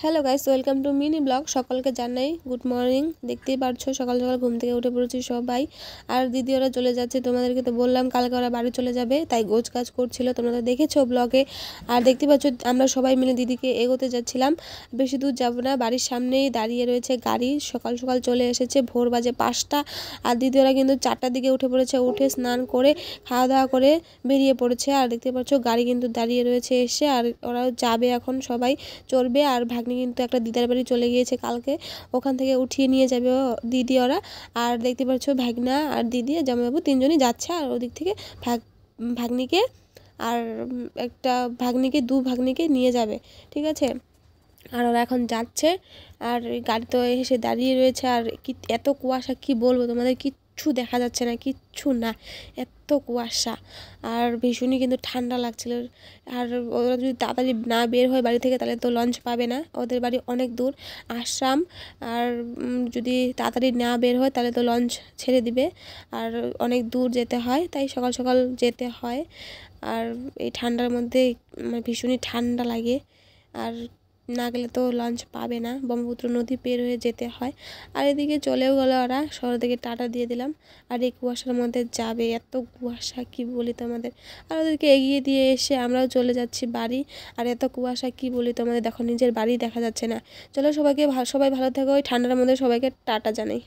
Hello guys, welcome to mini blog. সকলকে জানাই good morning. দেখতেই পারছো সকাল সকাল ঘুম থেকে উঠে পড়েছি সবাই। আর দিদি ওরা চলে যাচ্ছে, তোমাদেরকে তো বললাম কালকে ওরা বাড়ি চলে যাবে, তাই গোছ কাজ করছিল, তোমরা তো দেখেছো ব্লগে। আর দেখতে পাচ্ছ আমরা সবাই মিলে দিদিকে এগোতে যাচ্ছিলাম। বেশি দূর যাবো না, বাড়ির সামনেই দাঁড়িয়ে রয়েছে গাড়ি। সকাল সকাল চলে এসেছে, ভোর বাজে 5টা। আর দিদি ওরা কিন্তু 4টার দিকে উঠে পড়েছে, উঠে স্নান করে খাওয়া দাওয়া করে বেরিয়ে পড়েছে। আর দেখতে পাচ্ছ গাড়ি কিন্তু দাঁড়িয়ে রয়েছে এসে, আর ওরাও যাবে এখন, সবাই চলবে। আর ভাগ্নি কিন্তু একটা দিদার বাড়ি চলে গিয়েছে কালকে, ওখান থেকে উঠিয়ে নিয়ে যাবে দিদি ওরা। আর দেখতে পাচ্ছ ভাগনা আর দিদি আর জামাইবাবু তিনজনই যাচ্ছে। আর ওদিক থেকে ভাগ্নিকে আর একটা ভাগ্নিকে ভাগ্নিকে নিয়ে যাবে, ঠিক আছে। আর ওরা এখন যাচ্ছে, আর গাড়ি তো এসে দাঁড়িয়ে রয়েছে। আর কি এত কুয়াশা, কি বলবো তোমাদের, কিচ্ছু দেখা যাচ্ছে না, কিচ্ছু না, এত কুয়াশা। আর ভীষণই কিন্তু ঠান্ডা লাগছিল। আর ওরা যদি তাড়াতাড়ি না বের হয় বাড়ি থেকে, তাহলে তো লঞ্চ পাবে না, ওদের বাড়ি অনেক দূর আসাম। আর যদি তাড়াতাড়ি না বের হয় তাহলে তো লঞ্চ ছেড়ে দিবে, আর অনেক দূর যেতে হয়, তাই সকাল সকাল যেতে হয়। আর এই ঠান্ডার মধ্যে ভীষণই ঠান্ডা লাগে, আর না গেলে তো লঞ্চ পাবে না, ব্রহ্মপুত্র নদী পের হয়ে যেতে হয়। আর এদিকে চলেও গেলো ওরা, শহর থেকে টাটা দিয়ে দিলাম। আর এই কুয়াশার মধ্যে যাবে, এত কুয়াশা কি বলি তোমাদের। আর ওদেরকে এগিয়ে দিয়ে এসে আমরাও চলে যাচ্ছি বাড়ি। আর এত কুয়াশা কি বলি তোমাদের, দেখো নিজের বাড়ি দেখা যাচ্ছে না। চলো সবাই ভালো থেকো, ওই ঠান্ডার মধ্যে সবাইকে টাটা জানাই।